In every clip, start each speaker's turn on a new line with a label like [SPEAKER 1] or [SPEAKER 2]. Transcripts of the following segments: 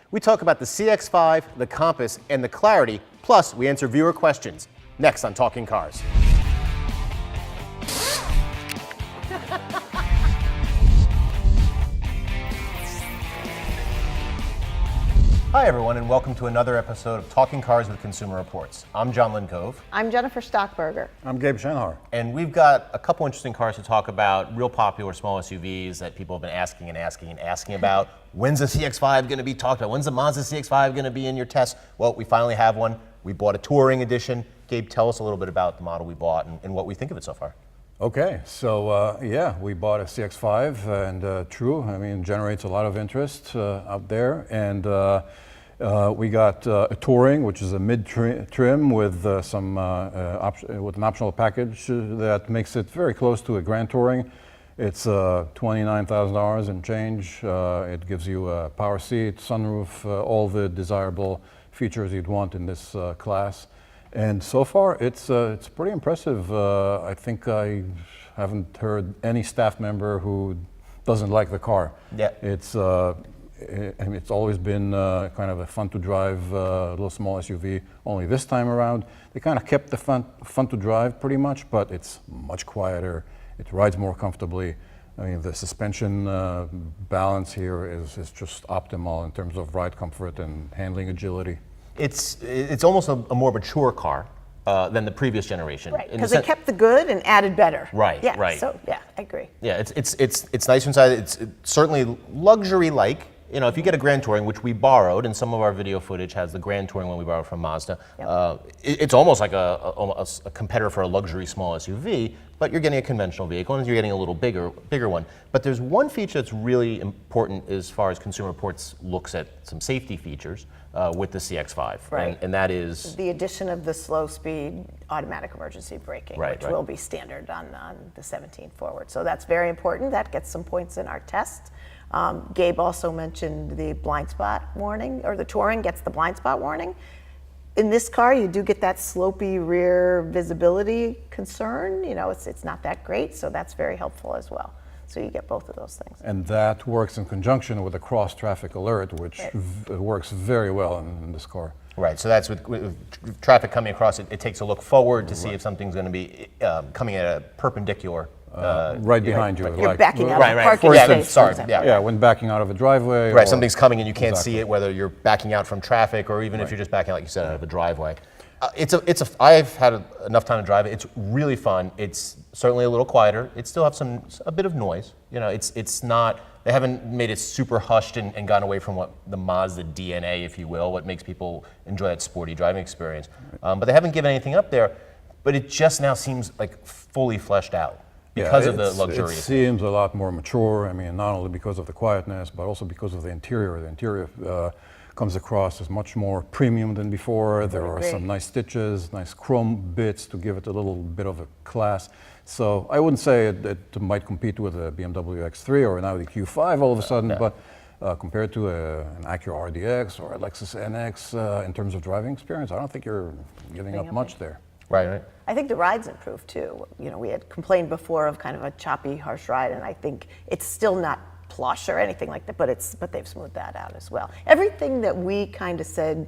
[SPEAKER 1] We talk about the CX-5, the Compass, and the Clarity, plus we answer viewer questions. Next on Talking Cars. Hi everyone, and welcome to another episode of Talking Cars with Consumer Reports. I'm John Lincove.
[SPEAKER 2] I'm Jennifer Stockberger.
[SPEAKER 3] I'm Gabe Schenhar.
[SPEAKER 1] And we've got a couple interesting cars to talk about, real popular small SUVs that people have been asking about. When's the CX-5 going to be talked about? When's the Mazda CX-5 going to be in your test? Well, we finally have one. We bought a touring edition. Gabe, tell us a little bit about the model we bought and what we think of it so far.
[SPEAKER 3] Okay, so yeah, we bought a CX-5 and true, I mean, generates a lot of interest out there. And we got a touring, which is a mid-trim with with an optional package that makes it very close to a Grand Touring. It's $29,000 and change. It gives you a power seat, sunroof, all the desirable features you'd want in this class. And so far, it's pretty impressive. I think I haven't heard any staff member who doesn't like the car.
[SPEAKER 1] Yeah.
[SPEAKER 3] It's always been kind of a fun to drive little small SUV. Only this time around, they kind of kept the fun to drive pretty much, but it's much quieter. It rides more comfortably. I mean, the suspension balance here is just optimal in terms of ride comfort and handling agility.
[SPEAKER 1] It's almost a more mature car than the previous generation.
[SPEAKER 2] Right, because they kept the good and added better.
[SPEAKER 1] Right,
[SPEAKER 2] yeah,
[SPEAKER 1] right.
[SPEAKER 2] So yeah, I agree.
[SPEAKER 1] Yeah, it's nice inside. It's certainly luxury-like. You know, if you get a Grand Touring, which we borrowed, and some of our video footage has the Grand Touring one we borrowed from Mazda,
[SPEAKER 2] Yep.
[SPEAKER 1] It's almost like a competitor for a luxury small SUV, but you're getting a conventional vehicle and you're getting a little bigger one. But there's one feature that's really important as far as Consumer Reports looks at some safety features with the CX-5,
[SPEAKER 2] Right.
[SPEAKER 1] and that is
[SPEAKER 2] The addition of the slow-speed automatic emergency braking,
[SPEAKER 1] Right,
[SPEAKER 2] which
[SPEAKER 1] right.
[SPEAKER 2] will be standard on the 17 forward. So that's very important. That gets some points in our test. Gabe also mentioned the blind spot warning, or the Touring gets the blind spot warning. In this car, you do get that slopey rear visibility concern. You know, it's not that great, so that's very helpful as well. So you get both of those things.
[SPEAKER 3] And that works in conjunction with a cross-traffic alert, which works very well in this car.
[SPEAKER 1] Right, so that's with traffic coming across, it takes a look forward to see if something's going to be coming at a perpendicular.
[SPEAKER 3] Right behind you.
[SPEAKER 2] You're backing out
[SPEAKER 1] Right,
[SPEAKER 2] of
[SPEAKER 1] right.
[SPEAKER 2] a parking
[SPEAKER 1] Yeah,
[SPEAKER 2] space,
[SPEAKER 1] sorry,
[SPEAKER 2] for example.
[SPEAKER 1] yeah.
[SPEAKER 3] Yeah, when backing out of a driveway.
[SPEAKER 1] Right,
[SPEAKER 3] or-
[SPEAKER 1] something's coming and you can't
[SPEAKER 3] Exactly.
[SPEAKER 1] see it, whether you're backing out from traffic or even if you're just backing out, like you said, out of a driveway. I've had enough time to drive it. It's really fun. It's certainly a little quieter. It still has a bit of noise. You know, it's not. They haven't made it super hushed and gone away from what the Mazda DNA, if you will, what makes people enjoy that sporty driving experience. But they haven't given anything up there. But it just now seems like fully fleshed out because of the luxury.
[SPEAKER 3] It seems a lot more mature. I mean, not only because of the quietness, but also because of the interior. The interior comes across as much more premium than before. There are some nice stitches, nice chrome bits to give it a little bit of a class. So I wouldn't say it might compete with a BMW X3 or an Audi Q5 all of a sudden, but compared to an Acura RDX or a Lexus NX in terms of driving experience, I don't think you're giving up much there.
[SPEAKER 1] Right.
[SPEAKER 2] I think the ride's improved too. You know, we had complained before of kind of a choppy, harsh ride, and I think it's still not plush or anything like that, but they've smoothed that out as well. Everything that we kind of said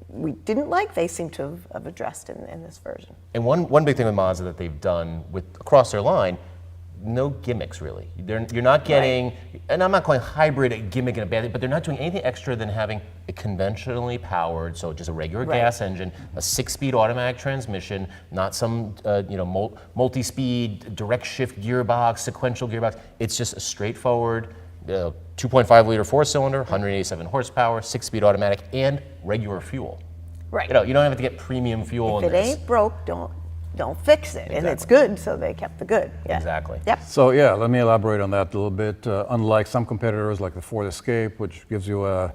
[SPEAKER 2] we didn't like, they seem to have addressed in this version.
[SPEAKER 1] And one big thing with Mazda that they've done across their line, no gimmicks really. You're not getting, and I'm not calling hybrid a gimmick in a bad thing, but they're not doing anything extra than having a conventionally powered, so just a regular gas engine, a 6-speed automatic transmission, not some multi-speed direct shift gearbox, sequential gearbox. It's just a straightforward 2.5 liter 4-cylinder, 187 horsepower, 6-speed automatic, and regular fuel.
[SPEAKER 2] Right.
[SPEAKER 1] You know, you don't have to get premium fuel
[SPEAKER 2] If
[SPEAKER 1] in
[SPEAKER 2] it
[SPEAKER 1] this.
[SPEAKER 2] ain't broke, don't fix it. And it's good, so they kept the good. Yeah.
[SPEAKER 1] Exactly.
[SPEAKER 2] Yep.
[SPEAKER 3] So yeah, let me elaborate on that a little bit. Unlike some competitors like the Ford Escape, which gives you a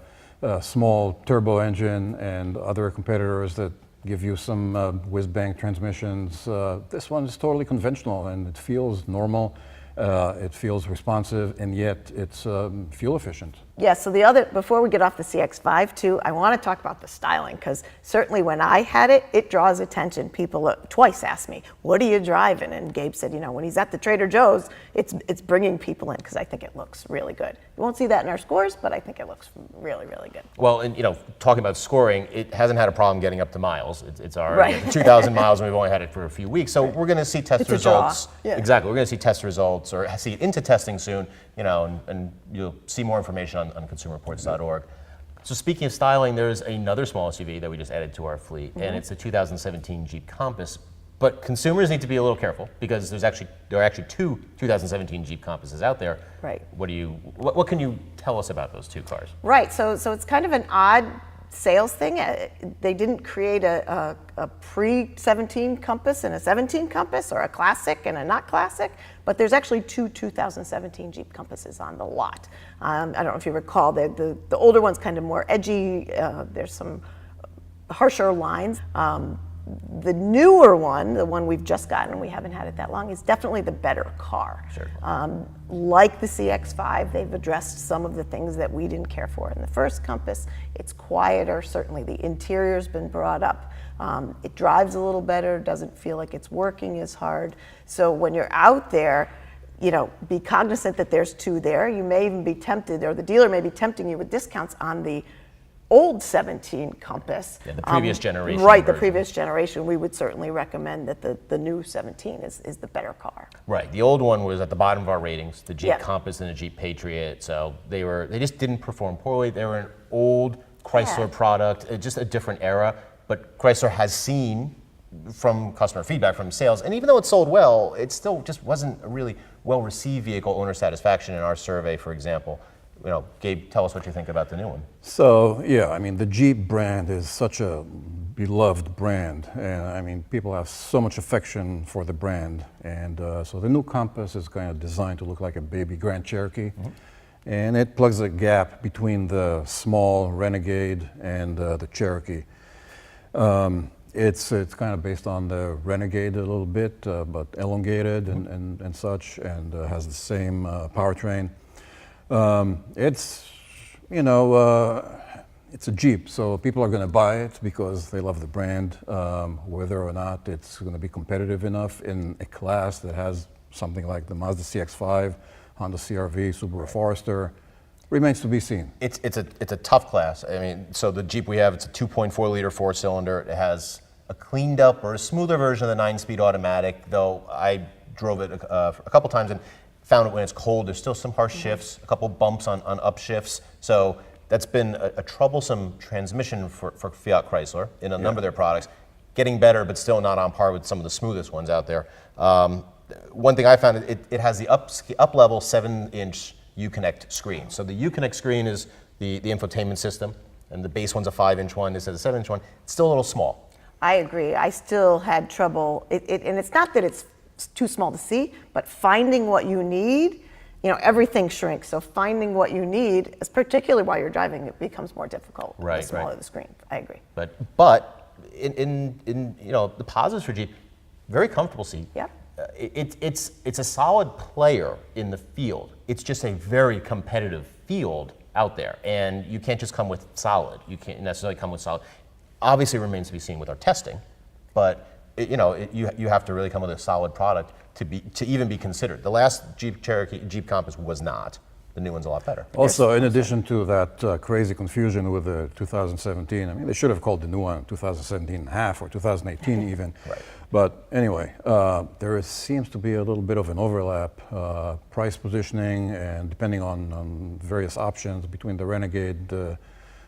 [SPEAKER 3] small turbo engine, and other competitors that give you some whiz-bang transmissions, this one is totally conventional and it feels normal. It feels responsive, and yet it's fuel efficient.
[SPEAKER 2] Yeah, so the other, before we get off the CX-5 too, I want to talk about the styling, because certainly when I had it, it draws attention. People twice asked me, what are you driving? And Gabe said, you know, when he's at the Trader Joe's, it's bringing people in, because I think it looks really good. You won't see that in our scores, but I think it looks really, really good.
[SPEAKER 1] Well, and you know, talking about scoring, it hasn't had a problem getting up to miles. It's already
[SPEAKER 2] Right.
[SPEAKER 1] at 2,000 miles, and we've only had it for a few weeks. So we're going to see test
[SPEAKER 2] It's a draw.
[SPEAKER 1] results.
[SPEAKER 2] Yeah.
[SPEAKER 1] Exactly, we're going to see test results or see it into testing soon. You know, and you'll see more information on consumerreports.org. So speaking of styling, there's another small SUV that we just added to our fleet, and it's the 2017 Jeep Compass. But consumers need to be a little careful, because there are actually two 2017 Jeep Compasses out there.
[SPEAKER 2] Right.
[SPEAKER 1] What can you tell us about those two cars?
[SPEAKER 2] Right, so it's kind of an odd sales thing. They didn't create a pre-17 Compass and a 17 Compass, or a classic and a not classic, but there's actually two 2017 Jeep Compasses on the lot. I don't know if you recall, the older one's kind of more edgy, there's some harsher lines. The newer one, the one we've just gotten, and we haven't had it that long, is definitely the better car.
[SPEAKER 1] Sure.
[SPEAKER 2] Like the CX-5, they've addressed some of the things that we didn't care for in the first Compass. It's quieter, certainly the interior's been brought up. It drives a little better, doesn't feel like it's working as hard. So when you're out there, you know, be cognizant that there's two there. You may even be tempted, or the dealer may be tempting you with discounts on the old 17 Compass.
[SPEAKER 1] Yeah, the previous generation
[SPEAKER 2] Right, the
[SPEAKER 1] version.
[SPEAKER 2] previous generation. We would certainly recommend that the new 17 is the better car.
[SPEAKER 1] Right. The old one was at the bottom of our ratings, the Jeep
[SPEAKER 2] Yeah.
[SPEAKER 1] Compass and the Jeep Patriot. So they just didn't perform poorly. They were an old Chrysler
[SPEAKER 2] Yeah.
[SPEAKER 1] product, just a different era. But Chrysler has seen from customer feedback, from sales, and even though it sold well, it still just wasn't a really well-received vehicle. Owner satisfaction in our survey, for example. You know, Gabe, tell us what you think about the new one.
[SPEAKER 3] So, yeah, I mean, the Jeep brand is such a beloved brand, and I mean, people have so much affection for the brand. And so the new Compass is kind of designed to look like a baby Grand Cherokee, and it plugs a gap between the small Renegade and the Cherokee. It's kind of based on the Renegade a little bit, but elongated and such, and has the same powertrain. It's, you know, it's a Jeep, so people are going to buy it because they love the brand, whether or not it's going to be competitive enough in a class that has something like the Mazda CX-5, Honda CR-V, Subaru Forester, remains to be seen.
[SPEAKER 1] It's a tough class. I mean, so the Jeep we have, it's a 2.4 liter four-cylinder. It has a cleaned up or a smoother version of the 9-speed automatic, though I drove it a couple times and found it when it's cold, there's still some harsh shifts, a couple bumps on upshifts. So that's been a troublesome transmission for Fiat Chrysler in a number of their products. Getting better, but still not on par with some of the smoothest ones out there. One thing I found, it has the up-level 7-inch Uconnect screen. So the Uconnect screen is the infotainment system, and the base one's a 5-inch one, this is a 7-inch one. It's still a little small.
[SPEAKER 2] I agree. I still had trouble, and it's not that it's too small to see, but finding what you need, you know, everything shrinks. So finding what you need, particularly while you're driving, it becomes more difficult.
[SPEAKER 1] Right,
[SPEAKER 2] the smaller
[SPEAKER 1] right.
[SPEAKER 2] the screen. I agree.
[SPEAKER 1] But in you know, the positives for Jeep, very comfortable seat.
[SPEAKER 2] Yep.
[SPEAKER 1] It's a solid player in the field. It's just a very competitive field out there, and you can't just come with solid. You can't necessarily come with solid. Obviously, it remains to be seen with our testing, but you have to really come with a solid product to even be considered. The last Jeep Compass was not. The new one's a lot better.
[SPEAKER 3] Also, in addition to that crazy confusion with the 2017, I mean, they should have called the new one 2017 and a half or 2018 even.
[SPEAKER 1] Right.
[SPEAKER 3] But anyway, seems to be a little bit of an overlap, price positioning, and depending on various options between the Renegade, the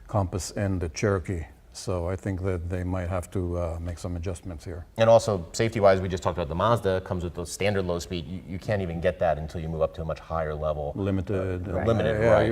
[SPEAKER 3] Compass, and the Cherokee. So I think that they might have to make some adjustments here.
[SPEAKER 1] And also, safety-wise, we just talked about the Mazda comes with the standard low speed. You can't even get that until you move up to a much higher level.
[SPEAKER 3] Limited.
[SPEAKER 1] Limited,
[SPEAKER 3] yeah,
[SPEAKER 1] right.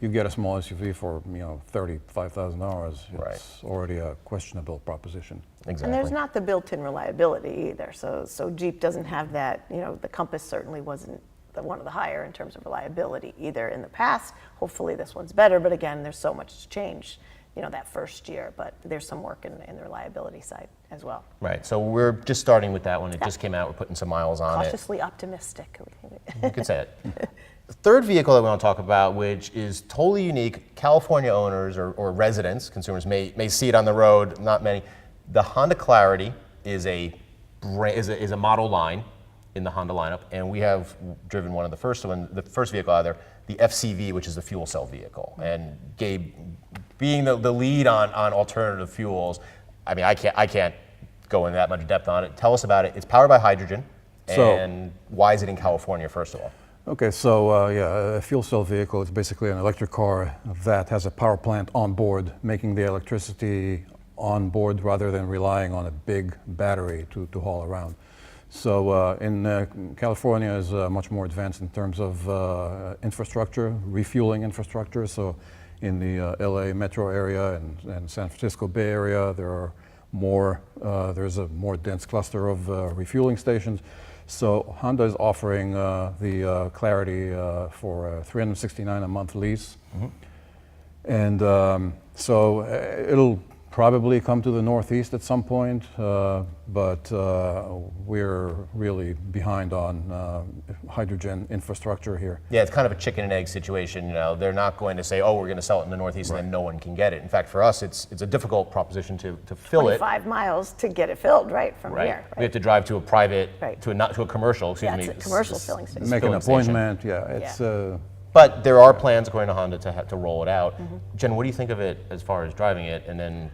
[SPEAKER 3] You get a small SUV for $35,000. It's
[SPEAKER 1] Right.
[SPEAKER 3] already a questionable proposition.
[SPEAKER 1] Exactly.
[SPEAKER 2] And there's not the built-in reliability either. So Jeep doesn't have that. You know, the Compass certainly wasn't one of the higher in terms of reliability either in the past. Hopefully this one's better, but again, there's so much change, you know, that first year, but there's some work in the reliability side as well.
[SPEAKER 1] Right. So we're just starting with that one. It just came out. We're putting some miles on
[SPEAKER 2] Cautiously optimistic.
[SPEAKER 1] it. You could say it. third vehicle that we want to talk about, which is totally unique, California owners or residents, consumers may see it on the road, not many. The Honda Clarity is a model line in the Honda lineup, and we have driven the first vehicle out of there, the FCV, which is the fuel cell vehicle. And Gabe, being the lead on alternative fuels, I mean, I can't go into that much depth on it. Tell us about it. It's powered by hydrogen, and why is it in California, first of all?
[SPEAKER 3] Okay, so a fuel cell vehicle is basically an electric car that has a power plant on board, making the electricity on board rather than relying on a big battery to haul around. So in California is much more advanced in terms of infrastructure, refueling infrastructure. So in the LA metro area and San Francisco Bay Area, there's a more dense cluster of refueling stations. So Honda is offering the Clarity for a $369 a month lease. And so it'll probably come to the Northeast at some point, but we're really behind on hydrogen infrastructure here.
[SPEAKER 1] Yeah, it's kind of a chicken and egg situation. You know, they're not going to say, "Oh, we're going to sell it in the Northeast," and then no one can get it. In fact, for us, it's a difficult proposition to fill it.
[SPEAKER 2] 25 miles to get it filled, right, from here.
[SPEAKER 1] We have to drive to a private,
[SPEAKER 2] Right.
[SPEAKER 1] to a commercial. Excuse me.
[SPEAKER 2] It's a commercial filling station.
[SPEAKER 3] Make an
[SPEAKER 1] filling station.
[SPEAKER 3] appointment, it's
[SPEAKER 1] But there are plans, according to Honda, to roll it out. Jen, what do you think of it as far as driving it, and then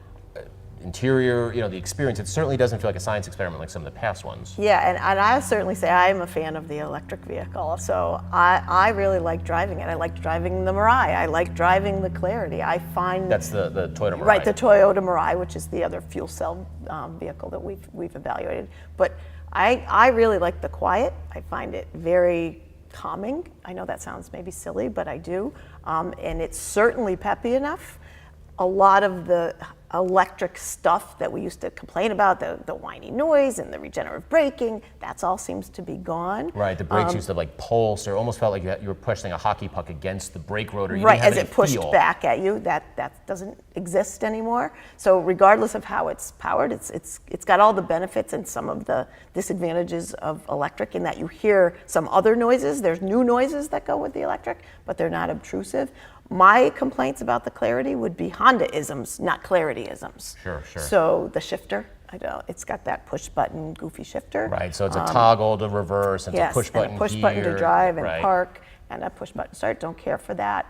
[SPEAKER 1] interior, the experience? It certainly doesn't feel like a science experiment like some of the past ones.
[SPEAKER 2] Yeah, and I certainly say I'm a fan of the electric vehicle. So I really like driving it. I like driving the Mirai. I like driving the Clarity. I find
[SPEAKER 1] That's the Toyota Mirai.
[SPEAKER 2] right, the Toyota Mirai, which is the other fuel cell vehicle that we've evaluated. But I really like the quiet. I find it very calming. I know that sounds maybe silly, but I do. And it's certainly peppy enough. A lot of the electric stuff that we used to complain about, the whiny noise and the regenerative braking, that's all seems to be gone.
[SPEAKER 1] Right, the brakes used to like pulse, or almost felt like you were pushing a hockey puck against the brake rotor. You
[SPEAKER 2] Right,
[SPEAKER 1] didn't have
[SPEAKER 2] as
[SPEAKER 1] any
[SPEAKER 2] it pushed
[SPEAKER 1] feel.
[SPEAKER 2] back at you, that doesn't exist anymore. So regardless of how it's powered, it's got all the benefits and some of the disadvantages of electric, in that you hear some other noises. There's new noises that go with the electric, but they're not obtrusive. My complaints about the Clarity would be Honda-isms, not Clarity-isms.
[SPEAKER 1] Sure.
[SPEAKER 2] So the shifter, it's got that push button goofy shifter.
[SPEAKER 1] Right, so it's a toggle to reverse, and
[SPEAKER 2] Yes,
[SPEAKER 1] a push button
[SPEAKER 2] and a push
[SPEAKER 1] here.
[SPEAKER 2] button to drive and
[SPEAKER 1] Right.
[SPEAKER 2] park, and a push button start. Don't care for that.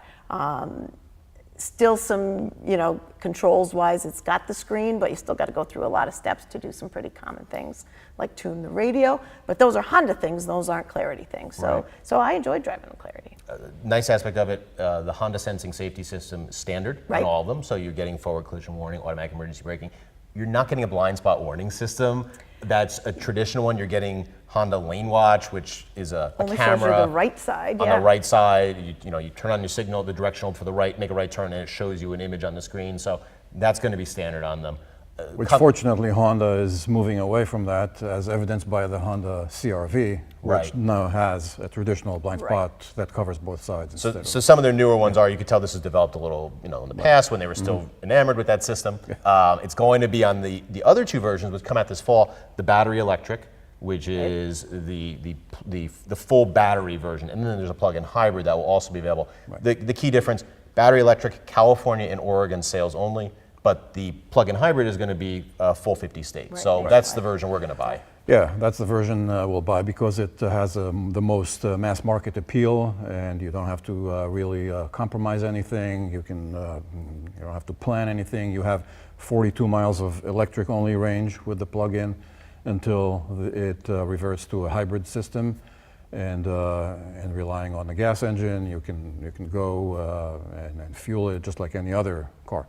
[SPEAKER 2] Still some, controls-wise, it's got the screen, but you still got to go through a lot of steps to do some pretty common things, like tune the radio. But those are Honda things; those aren't Clarity things. So I enjoyed driving the Clarity.
[SPEAKER 1] Nice aspect of it, the Honda Sensing Safety System is standard
[SPEAKER 2] Right.
[SPEAKER 1] on all of them, so you're getting forward collision warning, automatic emergency braking. You're not getting a blind spot warning system. That's a traditional one. You're getting Honda Lane Watch, which is a
[SPEAKER 2] Only shows
[SPEAKER 1] camera
[SPEAKER 2] you the right side.
[SPEAKER 1] on
[SPEAKER 2] Yeah.
[SPEAKER 1] the right side. You turn on your signal, the directional for the right, make a right turn, and it shows you an image on the screen. So that's going to be standard on them.
[SPEAKER 3] Which fortunately Honda is moving away from that, as evidenced by the Honda CR-V, which
[SPEAKER 1] Right.
[SPEAKER 3] now has a traditional blind spot that covers both sides.
[SPEAKER 1] So,
[SPEAKER 3] instead of-
[SPEAKER 1] so some of their newer ones you could tell this was developed a little, in the past when they were still enamored with that system. It's going to be on the other two versions, which come out this fall, the battery electric, which is the full battery version, and then there's a plug-in hybrid that will also be available. The key difference: battery electric, California and Oregon sales only, but the plug-in hybrid is going to be full 50 states.
[SPEAKER 2] Right.
[SPEAKER 1] So
[SPEAKER 2] Right.
[SPEAKER 1] that's the version we're going to buy.
[SPEAKER 3] Yeah, that's the version we'll buy because it has the most mass market appeal, and you don't have to really compromise anything. You don't have to plan anything. You have 42 miles of electric only range with the plug-in until it reverts to a hybrid system, and relying on the gas engine, you can go and fuel it just like any other car.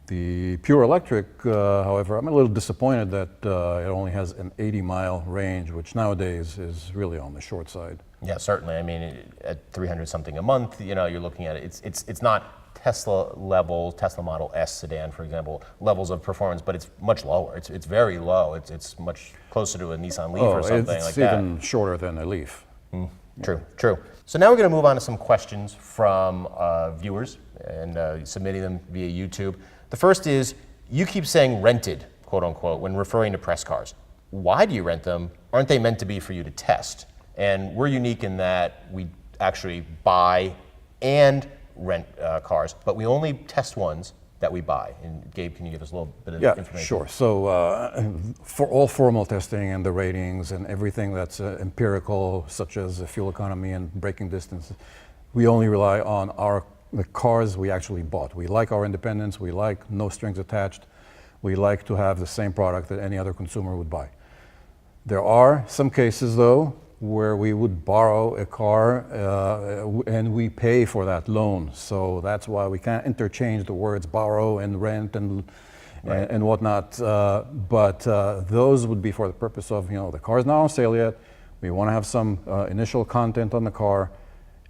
[SPEAKER 3] The pure electric, however, I'm a little disappointed that it only has an 80-mile range, which nowadays is really on the short side.
[SPEAKER 1] Yeah, certainly. I mean, at 300 something a month, you're looking at it. It's not Tesla level, Tesla Model S sedan, for example, levels of performance, but it's much lower. It's very low. It's much closer to a Nissan Leaf or something like that.
[SPEAKER 3] It's even shorter than a Leaf.
[SPEAKER 1] True. So now we're going to move on to some questions from viewers and submitting them via YouTube. The first is, you keep saying rented, quote unquote, when referring to press cars. Why do you rent them? Aren't they meant to be for you to test? And we're unique in that actually buy and rent cars, but we only test ones that we buy. And Gabe, can you give us a little bit of
[SPEAKER 3] Yeah,
[SPEAKER 1] information?
[SPEAKER 3] sure. So for all formal testing and the ratings and everything that's empirical, such as fuel economy and braking distance, we only rely on the cars we actually bought. We like our independence. We like no strings attached. We like to have the same product that any other consumer would buy. There are some cases, though, where we would borrow a car and we pay for that loan. So that's why we can't interchange the words borrow and rent and whatnot. But those would be for the purpose of, the car's not on sale yet. We want to have some initial content on the car,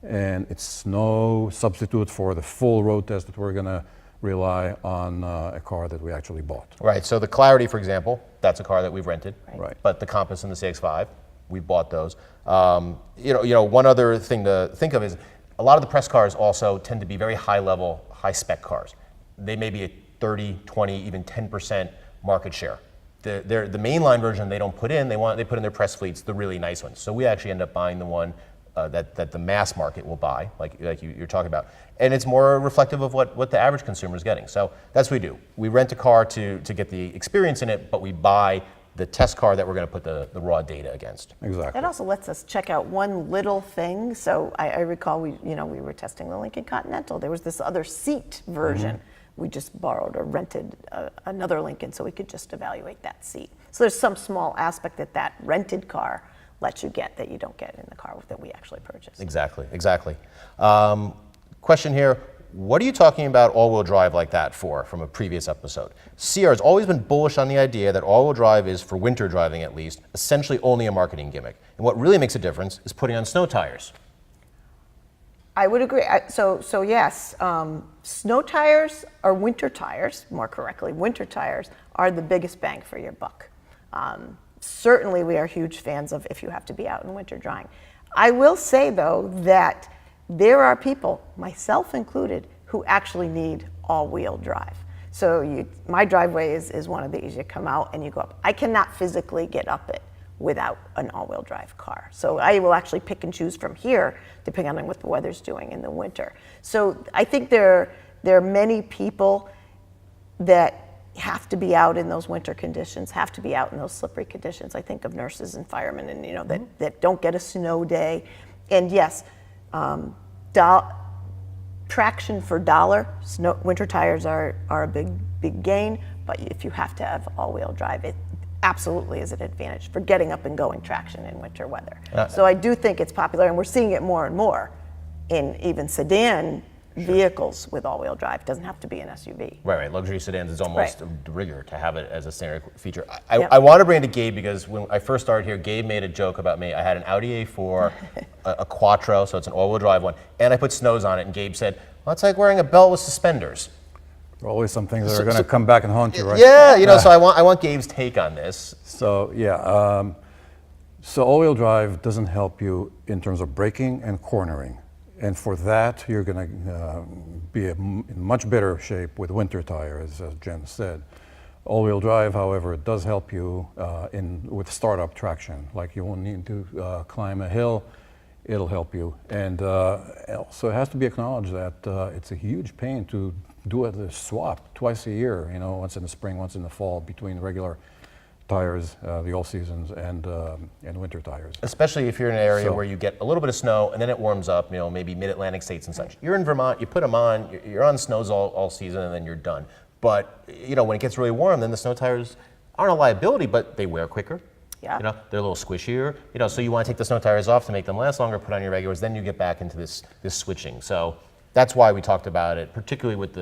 [SPEAKER 3] and it's no substitute for the full road test that we're going to rely on a car that we actually bought.
[SPEAKER 1] Right, so the Clarity, for example, that's a car that we've rented.
[SPEAKER 3] Right.
[SPEAKER 1] But the Compass and the CX-5, we bought those. One other thing to think of is a lot of the press cars also tend to be very high level, high spec cars. They may be at 30, 20, even 10% market share. The mainline version they don't put in, they put in their press fleets, the really nice ones. So we actually end up buying the one that the mass market will buy, like you're talking about. And it's more reflective of what the average consumer is getting. So that's what we do. We rent a car to get the experience in it, but we buy the test car that we're going to put the raw data against.
[SPEAKER 3] Exactly.
[SPEAKER 2] It also lets us check out one little thing. So I recall we were testing the Lincoln Continental. There was this other seat version. Mm-hmm. We just borrowed or rented another Lincoln so we could just evaluate that seat. So there's some small aspect that rented car lets you get that you don't get in the car that we actually purchased.
[SPEAKER 1] Exactly. Question here. What are you talking about all-wheel drive like that for from a previous episode? CR has always been bullish on the idea that all-wheel drive is, for winter driving at least, essentially only a marketing gimmick. And what really makes a difference is putting on snow tires.
[SPEAKER 2] I would agree. So yes, snow tires or winter tires, more correctly, winter tires are the biggest bang for your buck. Certainly we are huge fans of if you have to be out in winter drying. I will say though that there are people, myself included, who actually need all-wheel drive. So my driveway is one of these. You come out and you go up. I cannot physically get up it without an all-wheel drive car. So I will actually pick and choose from here, depending on what the weather's doing in the winter. So I think there are many people that have to be out in those winter conditions, have to be out in those slippery conditions. I think of nurses and firemen and that don't get a snow day. And yes, traction for dollar, winter tires are a big gain, but if you have to have all-wheel drive, it absolutely is an advantage for getting up and going traction in winter weather. So I do think it's popular, and we're seeing it more and more in even sedan vehicles with all-wheel drive. It doesn't have to be an SUV.
[SPEAKER 1] Right. Luxury sedans is almost a rigor to have it as a standard feature.
[SPEAKER 2] Yep.
[SPEAKER 1] I want to bring it to Gabe because when I first started here, Gabe made a joke about me. I had an Audi A4, a Quattro, so it's an all-wheel drive one, and I put snows on it, and Gabe said, well, it's like wearing a belt with suspenders.
[SPEAKER 3] There are always some things that are going to come back and haunt you, right?
[SPEAKER 1] Yeah, so I want Gabe's take on this.
[SPEAKER 3] So yeah, so all-wheel drive doesn't help you in terms of braking and cornering. And for that, you're going to be in much better shape with winter tires, as Jen said. All-wheel drive, however, does help you with startup traction. Like you won't need to climb a hill, it'll help you. And also it has to be acknowledged that it's a huge pain to do a swap twice a year, once in the spring, once in the fall, between regular tires, the all seasons, and winter tires.
[SPEAKER 1] Especially if you're in an area where you get a little bit of snow and then it warms up, maybe mid-Atlantic states and such. You're in Vermont, you put them on, you're on snows all season, and then you're done. But when it gets really warm, then the snow tires aren't a liability, but they wear quicker.
[SPEAKER 2] Yeah.
[SPEAKER 1] They're a little squishier. So you want to take the snow tires off to make them last longer, put on your regulars, then you get back into this switching. So that's why we talked about it, particularly with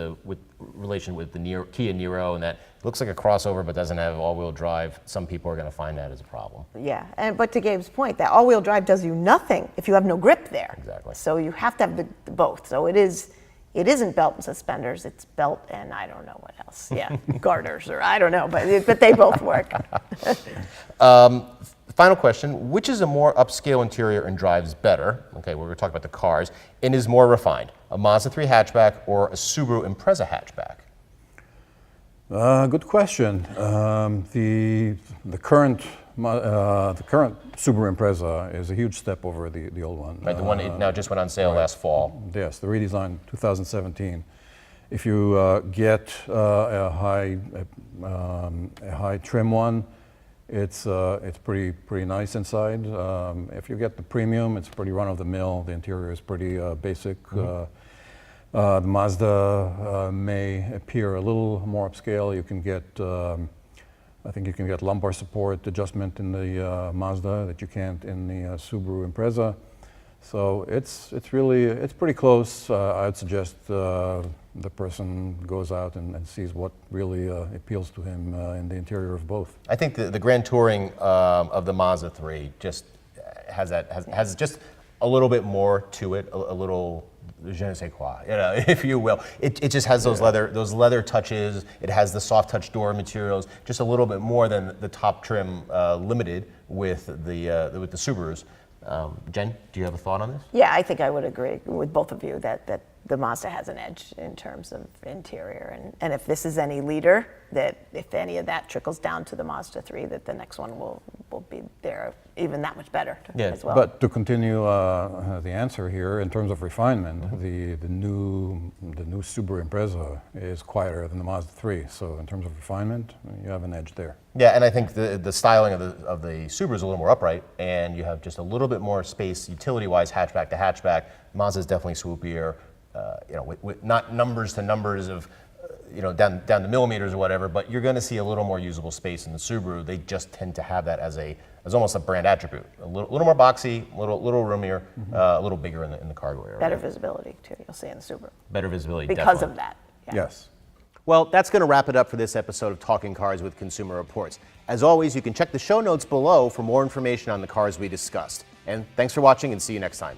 [SPEAKER 1] relation with the Kia Niro, and that it looks like a crossover but doesn't have all-wheel drive. Some people are going to find that as a problem.
[SPEAKER 2] Yeah, but to Gabe's point, that all-wheel drive does you nothing if you have no grip there.
[SPEAKER 1] Exactly.
[SPEAKER 2] So you have to have the both. So it isn't belt and suspenders, it's belt and I don't know what else. Yeah, garters or I don't know, but they both work.
[SPEAKER 1] Final question, which is a more upscale interior and drives better? Okay, we're going to talk about the cars, and is more refined, a Mazda 3 hatchback or a Subaru Impreza hatchback?
[SPEAKER 3] Good question. The current Subaru Impreza is a huge step over the old one.
[SPEAKER 1] Right, the one it now just went on sale last fall.
[SPEAKER 3] Yes, the redesign 2017. If you get a high trim one, it's pretty nice inside. If you get the premium, it's pretty run of the mill. The interior is pretty basic. The Mazda may appear a little more upscale. You can get, I think you can get lumbar support adjustment in the Mazda that you can't in the Subaru Impreza. So it's pretty close. I'd suggest the person goes out and sees what really appeals to him in the interior of both.
[SPEAKER 1] I think the Grand Touring of the Mazda 3 just has just a little bit more to it, a little je ne sais quoi, if you will. It just has those leather touches. It has the soft touch door materials, just a little bit more than the top trim limited with the Subarus. Jen, do you have a thought on this?
[SPEAKER 2] Yeah, I think I would agree with both of you that the Mazda has an edge in terms of interior. And if this is any leader, that if any of that trickles down to the Mazda 3, that the next one will be there even that much better as well.
[SPEAKER 3] But to continue the answer here, in terms of refinement, the new Subaru Impreza is quieter than the Mazda 3. So in terms of refinement, you have an edge there.
[SPEAKER 1] Yeah, and I think the styling of the Subaru is a little more upright, and you have just a little bit more space utility-wise, hatchback to hatchback. Mazda is definitely swoopier, with not numbers to numbers of, down to millimeters or whatever, but you're going to see a little more usable space in the Subaru. They just tend to have that as almost a brand attribute. A little more boxy, a little roomier, a little bigger in the cargo area.
[SPEAKER 2] Better visibility too, you'll see in the Subaru.
[SPEAKER 1] Better visibility,
[SPEAKER 2] Because
[SPEAKER 1] definitely.
[SPEAKER 2] of that. Yeah.
[SPEAKER 3] Yes.
[SPEAKER 1] Well, that's going to wrap it up for this episode of Talking Cars with Consumer Reports. As always, you can check the show notes below for more information on the cars we discussed. And thanks for watching, and see you next time.